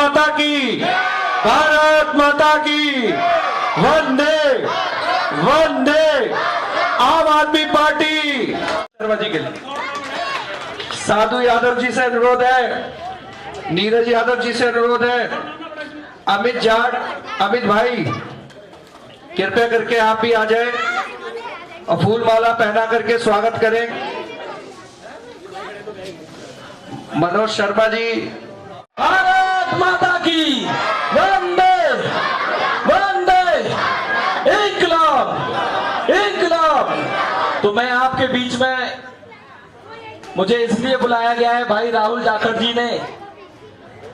माता की, भारत माता की, वंदे वंदे। आम आदमी पार्टी के लिए साधु यादव जी से अनुरोध है, नीरज यादव जी से अनुरोध है, अमित जाट, अमित भाई कृपया करके आप भी आ जाए और फूल माला पहना करके स्वागत करें। मनोज शर्मा जी, भारत माता की, वंदे वंदे, इंकलाब इंकलाब। तो मैं आपके बीच में, मुझे इसलिए बुलाया गया है भाई राहुल जाखड़ जी ने,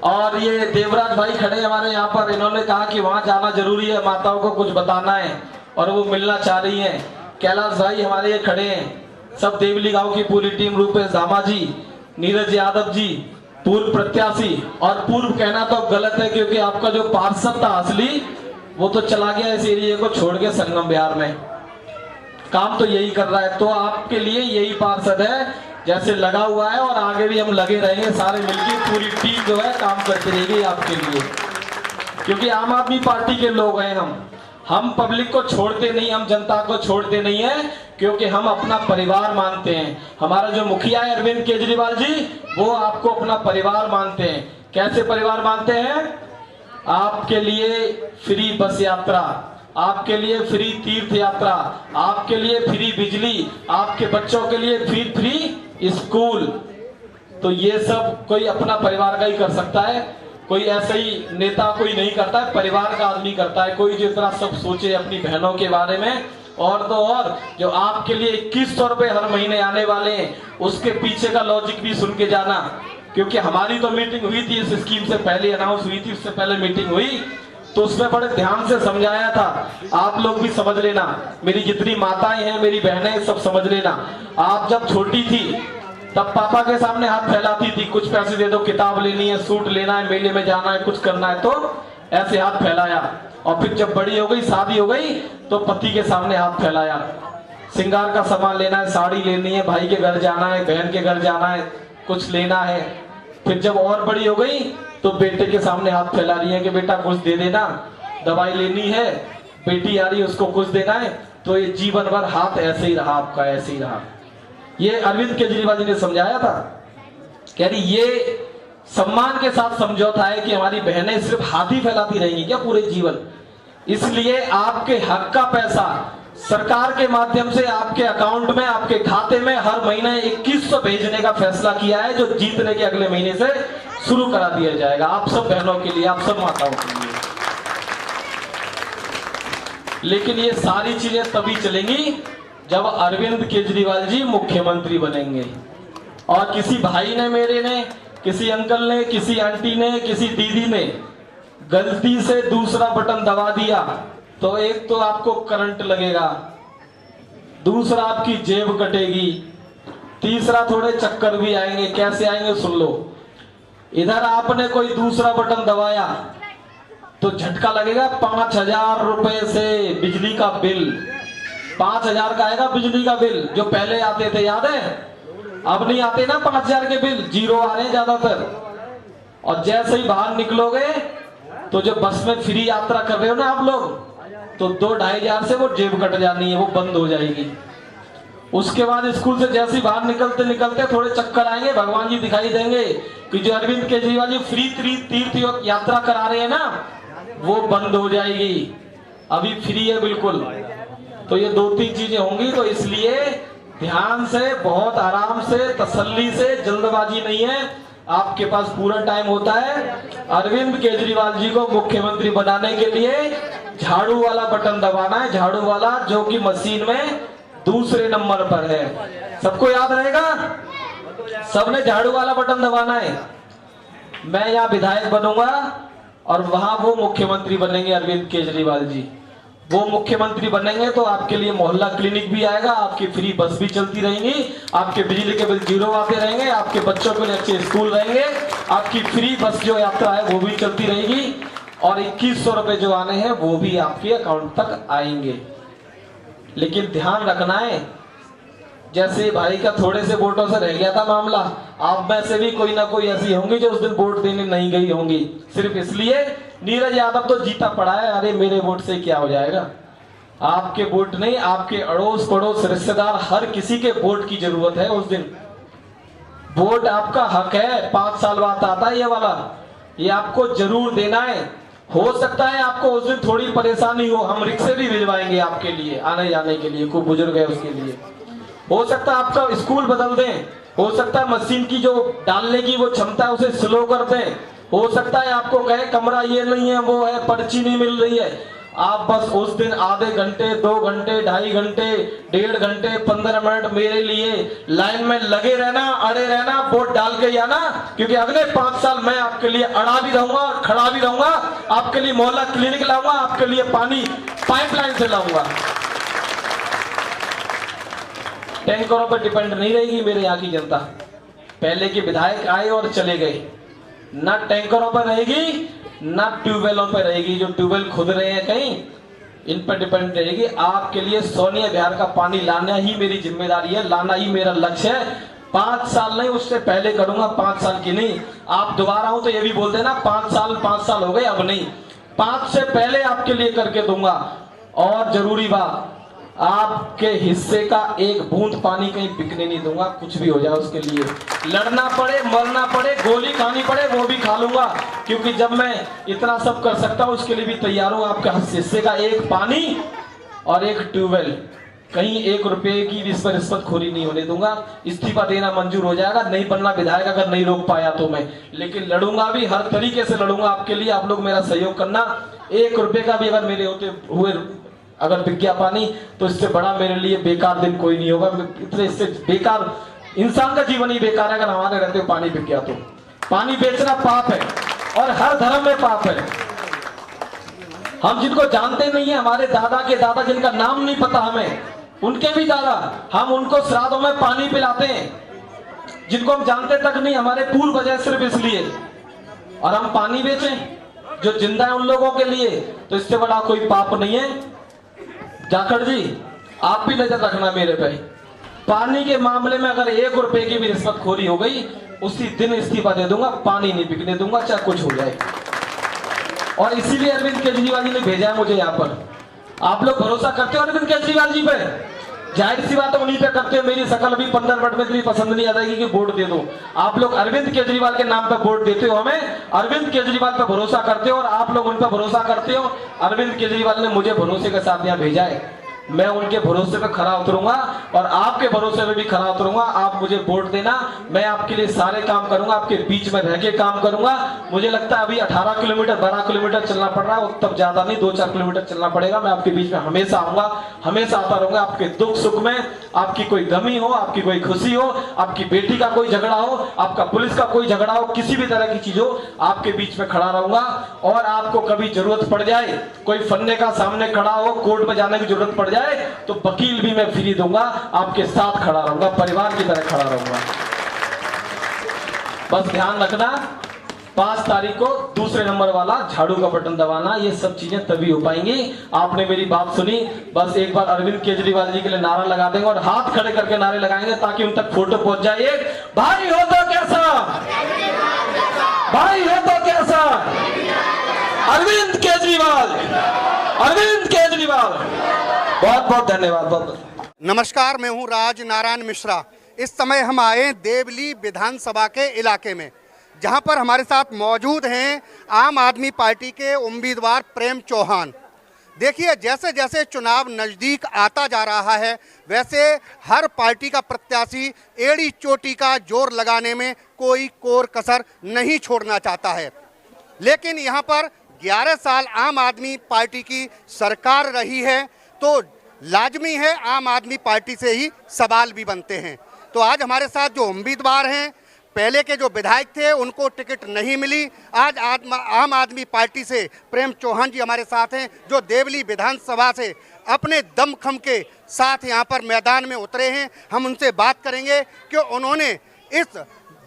और ये देवराज भाई खड़े हमारे यहाँ पर, इन्होंने कहा कि वहां जाना जरूरी है, माताओं को कुछ बताना है और वो मिलना चाह रही हैं। कैलाश भाई हमारे ये खड़े हैं, सब देवली गांव की पूरी टीम, रूपेश धामा जी, नीरज यादव जी, पूर्व प्रत्याशी, और पूर्व कहना तो गलत है क्योंकि आपका जो पार्षद था असली वो तो चला गया इस एरिया को छोड़ के संगम बिहार में, काम तो यही कर रहा है। तो आपके लिए यही पार्षद है जैसे लगा हुआ है, और आगे भी हम लगे रहेंगे सारे मिलकर, पूरी टीम जो है काम करती रहेगी आपके लिए, क्योंकि आम आदमी पार्टी के लोग हैं हम पब्लिक को छोड़ते नहीं, हम जनता को छोड़ते नहीं है, क्योंकि हम अपना परिवार मानते हैं। हमारा जो मुखिया है अरविंद केजरीवाल जी, वो आपको अपना परिवार मानते हैं। कैसे परिवार मानते हैं? आपके लिए फ्री बस यात्रा, आपके लिए फ्री तीर्थ यात्रा, आपके लिए फ्री बिजली, आपके बच्चों के लिए फ्री स्कूल। तो ये सब कोई अपना परिवार का ही कर सकता है, कोई ऐसे ही नेता कोई नहीं करता है, परिवार का आदमी करता है। कोई जितना सब सोचे अपनी बहनों के बारे में, और तो और जो आपके लिए 2100 रुपए हर महीने आने वाले हैं, उसके पीछे का लॉजिक भी सुन के जाना, क्योंकि हमारी तो मीटिंग हुई थी इस स्कीम से पहले, अनाउंस हुई थी, उससे पहले मीटिंग हुई, तो उसमें बड़े ध्यान से समझाया था। आप लोग भी समझ लेना, मेरी जितनी माताएं हैं, मेरी बहनें, सब समझ लेना। आप जब छोटी थी तब पापा के सामने हाथ फैलाती थी, कुछ पैसे दे दो, किताब लेनी है, सूट लेना है, मेले में जाना है, कुछ करना है, तो ऐसे हाथ फैलाया। और फिर जब बड़ी हो गई, शादी हो गई, तो पति के सामने हाथ फैलाया। श्रृंगार का सामान लेना है, साड़ी लेनी है, भाई के घर जाना है, बहन के घर जाना है, कुछ लेना है। फिर जब और बड़ी हो गई तो बेटे के सामने हाथ फैला रही है कि बेटा कुछ दे देना, दवाई लेनी है, बेटी आ रही है उसको कुछ देना है। तो ये जीवन भर हाथ ऐसे ही रहा आपका, ऐसे ही रहा। ये अरविंद केजरीवाल जी ने समझाया था, कह रही ये सम्मान के साथ समझौता है कि हमारी बहनें सिर्फ हाथ ही फैलाती रहेंगी क्या पूरे जीवन, इसलिए आपके हक का पैसा सरकार के माध्यम से आपके अकाउंट में, आपके खाते में हर महीने 2100 भेजने का फैसला किया है, जो जीतने के अगले महीने से शुरू करा दिया जाएगा आप सब बहनों के लिए, आप सब माताओं के लिए। लेकिन ये सारी चीजें तभी चलेंगी जब अरविंद केजरीवाल जी मुख्यमंत्री बनेंगे। और किसी भाई ने, मेरे ने, किसी अंकल ने, किसी आंटी ने, किसी दीदी ने गलती से दूसरा बटन दबा दिया तो एक तो आपको करंट लगेगा, दूसरा आपकी जेब कटेगी, तीसरा थोड़े चक्कर भी आएंगे। कैसे आएंगे सुन लो। इधर आपने कोई दूसरा बटन दबाया तो झटका लगेगा 5000 रुपए से बिजली का बिल, 5000 का आएगा बिजली का बिल, जो पहले आते थे याद है, अब नहीं आते ना 5000 के बिल, जीरो आ रहे हैं ज्यादातर। और जैसे ही बाहर निकलोगे तो जो बस में फ्री यात्रा कर रहे हो ना आप लोग, तो 2-2500 से वो जेब कट जानी है, वो बंद हो जाएगी। उसके बाद स्कूल से जैसे ही बाहर निकलते निकलते थोड़े चक्कर आएंगे, भगवान जी दिखाई देंगे कि जो अरविंद केजरीवाल जी फ्री तीर्थ यात्रा करा रहे हैं ना, वो बंद हो जाएगी, अभी फ्री है बिल्कुल। तो ये 2-3 चीजें होंगी, तो इसलिए ध्यान से, बहुत आराम से, तसल्ली से, जल्दबाजी नहीं है, आपके पास पूरा टाइम होता है। अरविंद केजरीवाल जी को मुख्यमंत्री बनाने के लिए झाड़ू वाला बटन दबाना है, झाड़ू वाला, जो कि मशीन में दूसरे नंबर पर है। सबको याद रहेगा, सबने झाड़ू वाला बटन दबाना है। मैं यहाँ विधायक बनूंगा और वहां वो मुख्यमंत्री बनेंगे अरविंद केजरीवाल जी। वो मुख्यमंत्री बनेंगे तो आपके लिए मोहल्ला क्लिनिक भी आएगा, आपकी फ्री बस भी चलती रहेंगी, आपके बिजली के बिल जीरो आते रहेंगे, आपके बच्चों के लिए अच्छे स्कूल रहेंगे, आपकी फ्री बस जो यात्रा है वो भी चलती रहेगी, और 2100 रुपए जो आने हैं वो भी आपके अकाउंट तक आएंगे। लेकिन ध्यान रखना है, जैसे भाई का थोड़े से वोटों से रह गया था मामला, आप में से भी कोई ना कोई ऐसी होंगी जो उस दिन वोट देने नहीं गई होंगी, सिर्फ इसलिए नीरज यादव तो जीता पड़ा है, अरे मेरे वोट से क्या हो जाएगा। आपके वोट नहीं, आपके अड़ोस पड़ोस रिश्तेदार हर किसी के वोट की जरूरत है उस दिन। वोट आपका हक है, 5 साल बाद आता है ये वाला, ये आपको जरूर देना है। हो सकता है आपको उस दिन थोड़ी परेशानी हो, हम रिक्शे भी भिजवाएंगे आपके लिए आने जाने के लिए, कोई बुजुर्ग है उसके लिए। हो सकता है आपका स्कूल बदल दें, हो सकता है मशीन की जो डालने की वो क्षमता है उसे स्लो कर दें, हो सकता है आपको कहे कमरा ये नहीं है वो है, पर्ची नहीं मिल रही है। आप बस उस दिन आधे घंटे, 2 घंटे, 2.5 घंटे, 1.5 घंटे, 15 मिनट मेरे लिए लाइन में लगे रहना, अड़े रहना, वोट डाल के आना, क्योंकि अगले 5 साल मैं आपके लिए अड़ा भी रहूंगा और खड़ा भी रहूंगा, आपके लिए मोहल्ला क्लिनिक लाऊंगा, आपके लिए पानी पाइपलाइन से लाऊंगा। टैंकरों पर डिपेंड नहीं रहेगी मेरे यहाँ की जनता। पहले के विधायक आए और चले गए, ना टैंकरों पर रहेगी ना ट्यूबवेलों पर रहेगी, जो ट्यूबवेल खुद रहे हैं कहीं, इन पर डिपेंड रहेगी। आपके लिए सोनिया विहार का पानी लाना ही मेरी जिम्मेदारी है, लाना ही मेरा लक्ष्य है। 5 साल नहीं, उससे पहले करूंगा, 5 साल की नहीं। आप दोबारा हो तो ये भी बोल देना 5 साल हो गए, अब नहीं, 5 से पहले आपके लिए करके दूंगा। और जरूरी बात, आपके हिस्से का एक बूंद पानी कहीं बिकने नहीं दूंगा, कुछ भी हो जाए उसके लिए, लड़ना पड़े, मरना पड़े, गोली खानी पड़े, वो भी खा लूंगा, क्योंकि जब मैं इतना सब कर सकता हूं उसके लिए भी तैयार हूं। आपके हिस्से का एक पानी और एक ट्यूबवेल, कहीं 1 रुपए की भी इस पर रिश्वतखोरी नहीं होने दूंगा। इस्तीफा देना मंजूर हो जाएगा, नहीं बनना विधायक अगर नहीं रोक पाया तो मैं, लेकिन लड़ूंगा भी, हर तरीके से लड़ूंगा आपके लिए। आप लोग मेरा सहयोग करना, 1 रुपए का भी अगर मेरे होते हुए अगर बिक गया पानी तो इससे बड़ा मेरे लिए बेकार दिन कोई नहीं होगा। इतने इससे बेकार इंसान का जीवन ही बेकार है अगर हमारे रहते हुए पानी बिक गया तो। पानी बेचना पाप है और हर धर्म में पाप है। हम जिनको जानते नहीं है, हमारे दादा के दादा जिनका नाम नहीं पता हमें, उनके भी दादा, हम उनको श्राद्धों में पानी पिलाते हैं, जिनको हम जानते तक नहीं, हमारे पूर्व वजह सिर्फ इसलिए, और हम पानी बेचें जो जिंदा है उन लोगों के लिए, तो इससे बड़ा कोई पाप नहीं है। जाखड़ जी, आप भी नजर रखना मेरे पे, पानी के मामले में अगर 1 रुपए की भी रिश्वतखोरी हो गई, उसी दिन इस्तीफा दे दूंगा, पानी नहीं बिकने दूंगा, चाहे कुछ हो जाए। और इसीलिए अरविंद केजरीवाल जी ने भेजा है मुझे यहाँ पर। आप लोग भरोसा करते हो अरविंद केजरीवाल जी पे? जाहिर सी बात है उन्हीं पे करते हो। मेरी शकल भी 15 मिनट में इतनी पसंद नहीं आ जाएगी कि वोट दे दो। आप लोग अरविंद केजरीवाल के नाम पे वोट देते हो हमें, अरविंद केजरीवाल पे भरोसा करते हो और आप लोग उन पे भरोसा करते हो। अरविंद केजरीवाल ने मुझे भरोसे के साथ यहाँ भेजा है, मैं उनके भरोसे पे खरा उतरूंगा और आपके भरोसे पे भी खरा उतरूंगा। आप मुझे वोट देना, मैं आपके लिए सारे काम करूंगा, आपके बीच में रह के काम करूंगा। मुझे लगता है अभी 18 किलोमीटर 12 किलोमीटर चलना पड़ रहा है, तब ज्यादा नहीं, 2-4 किलोमीटर चलना पड़ेगा। मैं आपके बीच में हमेशा आऊंगा, हमेशा आता रहूंगा। आपके दुख सुख में, आपकी कोई गमी हो, आपकी कोई खुशी हो, आपकी बेटी का कोई झगड़ा हो, आपका पुलिस का कोई झगड़ा हो, किसी भी तरह की चीज हो, आपके बीच में खड़ा रहूंगा। और आपको कभी जरूरत पड़ जाए, कोई फन्ने का सामने खड़ा हो, कोर्ट में जाने की जरूरत पड़ जाए तो वकील भी मैं फ्री दूंगा, आपके साथ खड़ा रहूंगा, परिवार की तरह खड़ा रहूंगा। बस ध्यान रखना, 5 तारीख को दूसरे नंबर वाला झाड़ू का बटन दबाना। ये सब चीजें तभी हो पाएंगी। आपने मेरी बात सुनी, बस एक बार अरविंद केजरीवाल जी के लिए नारा लगा देंगे और हाथ खड़े करके नारे लगाएंगे ताकि उन तक फोटो पहुंच जाए। भाई हो तो कैसा, भाई हो तो कैसा, अरविंद केजरीवाल, अरविंद केजरीवाल। बहुत बहुत धन्यवाद। बहुत नमस्कार, मैं हूं राज नारायण मिश्रा। इस समय हम आए देवली विधानसभा के इलाके में, जहां पर हमारे साथ मौजूद हैं आम आदमी पार्टी के उम्मीदवार प्रेम चौहान। देखिए, जैसे जैसे चुनाव नज़दीक आता जा रहा है, वैसे हर पार्टी का प्रत्याशी एड़ी चोटी का जोर लगाने में कोई कोर कसर नहीं छोड़ना चाहता है। लेकिन यहाँ पर 11 साल आम आदमी पार्टी की सरकार रही है, तो लाजमी है आम आदमी पार्टी से ही सवाल भी बनते हैं। तो आज हमारे साथ जो उम्मीदवार हैं, पहले के जो विधायक थे उनको टिकट नहीं मिली, आज आम आदमी पार्टी से प्रेम चौहान जी हमारे साथ हैं, जो देवली विधानसभा से अपने दमखम के साथ यहाँ पर मैदान में उतरे हैं। हम उनसे बात करेंगे कि उन्होंने इस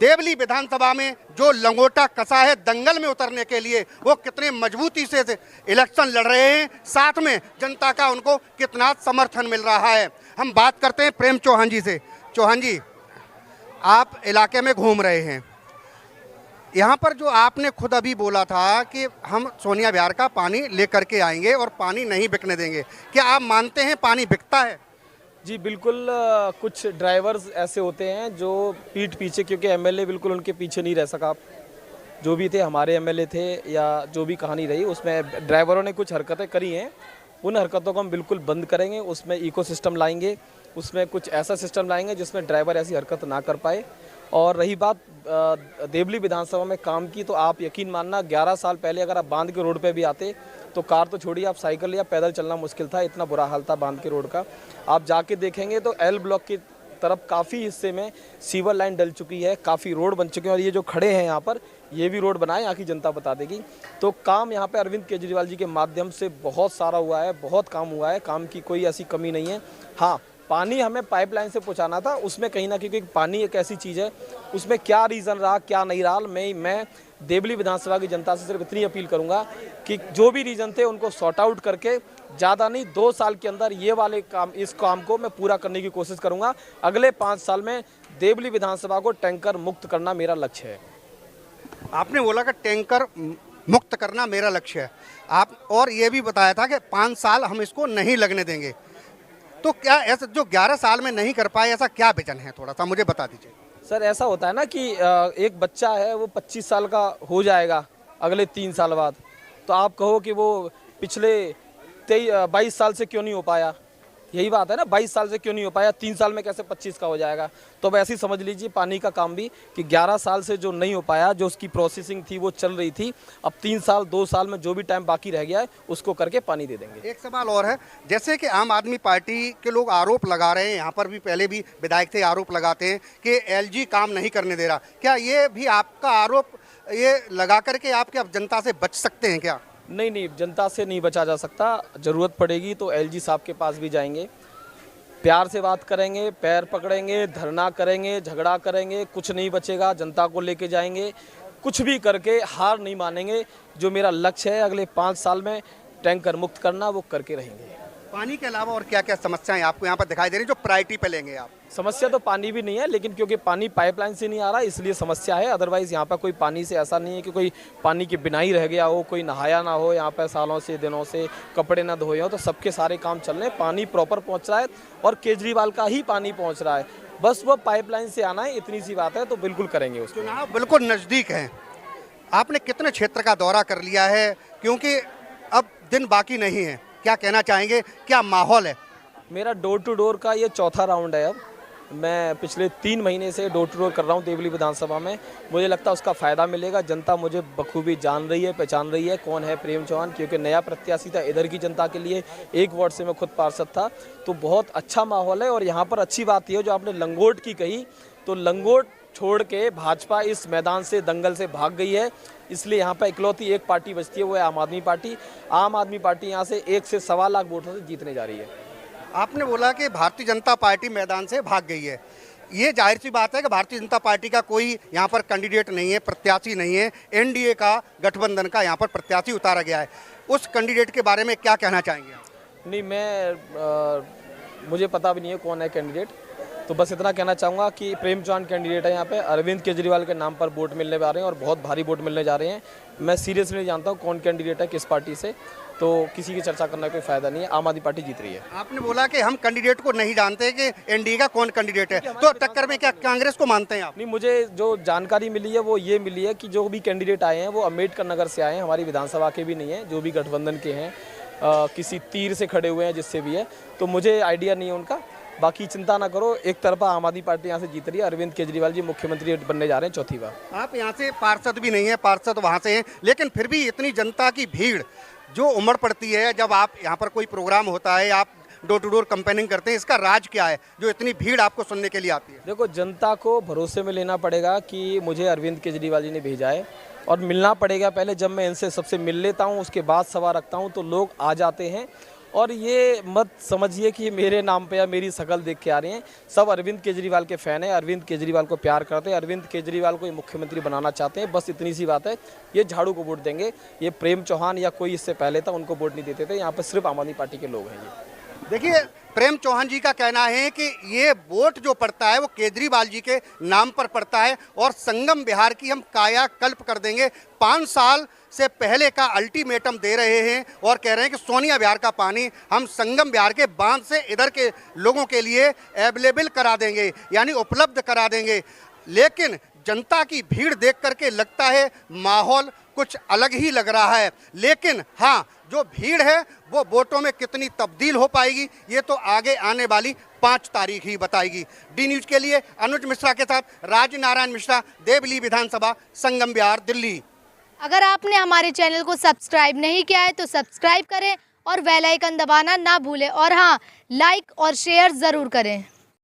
देवली विधानसभा में जो लंगोटा कसा है दंगल में उतरने के लिए, वो कितने मजबूती से इलेक्शन लड़ रहे हैं, साथ में जनता का उनको कितना समर्थन मिल रहा है। हम बात करते हैं प्रेम चौहान जी से। चौहान जी, आप इलाके में घूम रहे हैं, यहाँ पर जो आपने खुद अभी बोला था कि हम सोनिया विहार का पानी लेकर के आएंगे और पानी नहीं बिकने देंगे, क्या आप मानते हैं पानी बिकता है? जी बिल्कुल। कुछ ड्राइवर्स ऐसे होते हैं जो पीठ पीछे, क्योंकि एमएलए बिल्कुल उनके पीछे नहीं रह सका, जो भी थे हमारे एमएलए थे या जो भी कहानी रही उसमें ड्राइवरों ने कुछ हरकतें करी हैं, उन हरकतों को हम बिल्कुल बंद करेंगे। उसमें इकोसिस्टम लाएंगे, उसमें कुछ ऐसा सिस्टम लाएंगे जिसमें ड्राइवर ऐसी हरकत ना कर पाए। और रही बात देवली विधानसभा में काम की, तो आप यकीन मानना 11 साल पहले अगर आप बांध के रोड पे भी आते तो कार तो छोड़िए, आप साइकिल या पैदल चलना मुश्किल था, इतना बुरा हाल था बांध के रोड का। आप जाके देखेंगे तो एल ब्लॉक की तरफ काफ़ी हिस्से में सीवर लाइन डल चुकी है, काफ़ी रोड बन चुके हैं, और ये जो खड़े हैं यहाँ पर, ये भी रोड बनाए, यहाँ की जनता बता देगी। तो काम यहाँ पे अरविंद केजरीवाल जी के माध्यम से बहुत सारा हुआ है, बहुत काम हुआ है, काम की कोई ऐसी कमी नहीं है। हाँ, पानी हमें पाइपलाइन से पहुँचाना था, उसमें कहीं ना कहीं, क्योंकि पानी एक ऐसी चीज़ है, उसमें क्या रीज़न रहा क्या नहीं रहा, मैं देवली विधानसभा की जनता से सिर्फ इतनी अपील करूंगा कि जो भी रीज़न थे उनको सॉर्ट आउट करके, ज़्यादा नहीं 2 साल के अंदर ये वाले काम, इस काम को मैं पूरा करने की कोशिश करूंगा। अगले 5 साल में देवली विधानसभा को टैंकर मुक्त करना मेरा लक्ष्य है। आपने बोला कि टैंकर मुक्त करना मेरा लक्ष्य है, आप और ये भी बताया था कि 5 साल हम इसको नहीं लगने देंगे। तो क्या ऐसा जो 11 साल में नहीं कर पाए, ऐसा क्या विजन है, थोड़ा सा मुझे बता दीजिए। सर ऐसा होता है ना कि एक बच्चा है वो 25 साल का हो जाएगा अगले 3 साल बाद, तो आप कहो कि वो पिछले 22 साल से क्यों नहीं हो पाया, यही बात है ना, 22 साल से क्यों नहीं हो पाया, 3 साल में कैसे 25 का हो जाएगा। तो अब ऐसे ही समझ लीजिए पानी का काम भी कि 11 साल से जो नहीं हो पाया, जो उसकी प्रोसेसिंग थी वो चल रही थी, अब 3 साल 2 साल में जो भी टाइम बाकी रह गया है उसको करके पानी दे देंगे। एक सवाल और है, जैसे कि आम आदमी पार्टी के लोग आरोप लगा रहे हैं, यहाँ पर भी पहले भी विधायक थे आरोप लगाते हैं कि एलजी काम नहीं करने दे रहा, क्या ये भी आपका आरोप ये लगा करके आप क्या जनता से बच सकते हैं क्या? नहीं, जनता से नहीं बचा जा सकता, ज़रूरत पड़ेगी तो एलजी साहब के पास भी जाएंगे, प्यार से बात करेंगे, पैर पकड़ेंगे, धरना करेंगे, झगड़ा करेंगे, कुछ नहीं बचेगा, जनता को लेके जाएंगे, कुछ भी करके हार नहीं मानेंगे। जो मेरा लक्ष्य है अगले 5 साल में टैंकर मुक्त करना, वो करके रहेंगे। पानी के अलावा और क्या क्या समस्याएं आपको यहाँ पर दिखाई दे रही जो प्रायोरिटी पे लेंगे आप? समस्या तो पानी भी नहीं है, लेकिन क्योंकि पानी पाइपलाइन से नहीं आ रहा इसलिए समस्या है, अदरवाइज़ यहाँ पर कोई पानी से ऐसा नहीं है कि कोई पानी की बिना ही रह गया हो, कोई नहाया ना हो, यहाँ पर सालों से दिनों से कपड़े ना धोए हो, तो सबके सारे काम चल रहे हैं, पानी प्रॉपर पहुँच रहा है और केजरीवाल का ही पानी पहुँच रहा है, बस वो पाइपलाइन से आना है, इतनी सी बात है, तो बिल्कुल करेंगे उसको। चुनाव बिल्कुल नज़दीक है, आपने कितने क्षेत्र का दौरा कर लिया है, क्योंकि अब दिन बाकी नहीं है, क्या कहना चाहेंगे, क्या माहौल है? मेरा डोर टू डोर का ये 4था राउंड है। अब मैं पिछले 3 महीने से डोर टू डोर कर रहा हूँ देवली विधानसभा में, मुझे लगता है उसका फ़ायदा मिलेगा। जनता मुझे बखूबी जान रही है, पहचान रही है कौन है प्रेम चौहान, क्योंकि नया प्रत्याशी था इधर की जनता के लिए, 1 वार्ड से मैं खुद पार्षद था, तो बहुत अच्छा माहौल है। और यहाँ पर अच्छी बात यह है, जो आपने लंगोट की कही, तो लंगोट छोड़ के भाजपा इस मैदान से, दंगल से भाग गई है, इसलिए यहाँ पर इकलौती एक पार्टी बचती है, वो है आम आदमी पार्टी। आम आदमी पार्टी यहाँ से 1 से सवा लाख वोटों से जीतने जा रही है। आपने बोला कि भारतीय जनता पार्टी मैदान से भाग गई है, ये जाहिर सी बात है कि भारतीय जनता पार्टी का कोई यहाँ पर कैंडिडेट नहीं है, प्रत्याशी नहीं है, एनडीए का, गठबंधन का यहाँ पर प्रत्याशी उतारा गया है, उस कैंडिडेट के बारे में क्या कहना चाहेंगे आप? नहीं, मुझे पता भी नहीं है कौन है कैंडिडेट, तो बस इतना कहना चाहूँगा कि प्रेम चौहान कैंडिडेट है यहाँ पे, अरविंद केजरीवाल के नाम पर वोट मिलने जा रहे हैं और बहुत भारी वोट मिलने जा रहे हैं। मैं सीरियसली नहीं जानता हूँ कौन कैंडिडेट है किस पार्टी से, तो किसी की चर्चा करने का कोई फायदा नहीं है, आम आदमी पार्टी जीत रही है। आपने बोला कि हम कैंडिडेट को नहीं जानते कि एनडीए का कौन कैंडिडेट है, तो टक्कर में क्या कांग्रेस को मानते हैं आप? नहीं, मुझे जो जानकारी मिली है वो ये मिली है कि जो भी कैंडिडेट आए हैं वो अम्बेडकर नगर से आए हैं, हमारी विधानसभा के भी नहीं है, जो भी गठबंधन के हैं, किसी तीर से खड़े हुए हैं, जिससे भी है, तो मुझे आइडिया नहीं है उनका। बाकी चिंता ना करो, एक तरफा आम आदमी पार्टी यहाँ से जीत रही है, अरविंद केजरीवाल जी मुख्यमंत्री बनने जा रहे हैं 4थी बार। आप यहाँ से पार्षद भी नहीं है, पार्षद वहाँ से हैं, लेकिन फिर भी इतनी जनता की भीड़ जो उमड़ पड़ती है जब आप यहाँ पर कोई प्रोग्राम होता है, आप डोर टू डोर कैंपेनिंग करते हैं, इसका राज क्या है जो इतनी भीड़ आपको सुनने के लिए आती है? देखो, जनता को भरोसे में लेना पड़ेगा कि मुझे अरविंद केजरीवाल जी ने भेजा है, और मिलना पड़ेगा पहले। जब मैं इनसे सबसे मिल लेता हूँ उसके बाद सवाल रखता हूँ तो लोग आ जाते हैं। और ये मत समझिए कि मेरे नाम पे या मेरी शकल देख के आ रहे हैं, सब अरविंद केजरीवाल के फ़ैन हैं, अरविंद केजरीवाल को प्यार करते हैं, अरविंद केजरीवाल को मुख्यमंत्री बनाना चाहते हैं, बस इतनी सी बात है। ये झाड़ू को वोट देंगे, ये प्रेम चौहान या कोई इससे पहले था उनको वोट नहीं देते थे, यहाँ पर सिर्फ आम आदमी पार्टी के लोग हैं। ये देखिए, प्रेम चौहान जी का कहना है कि ये वोट जो पड़ता है वो केजरीवाल जी के नाम पर पड़ता है और संगम बिहार की हम कायाकल्प कर देंगे। 5 साल से पहले का अल्टीमेटम दे रहे हैं और कह रहे हैं कि सोनिया बिहार का पानी हम संगम बिहार के बांध से इधर के लोगों के लिए अवेलेबल करा देंगे, यानी उपलब्ध करा देंगे। लेकिन जनता की भीड़ देख करके लगता है माहौल कुछ अलग ही लग रहा है। लेकिन हाँ, जो भीड़ है वो वोटों में कितनी तब्दील हो पाएगी ये तो आगे आने वाली 5 तारीख ही बताएगी। डी न्यूज के लिए अनुज मिश्रा के साथ राज नारायण मिश्रा, देवली विधानसभा, संगम बिहार, दिल्ली। अगर आपने हमारे चैनल को सब्सक्राइब नहीं किया है तो सब्सक्राइब करें और बेल आइकन दबाना ना भूलें और हाँ, लाइक और शेयर ज़रूर करें।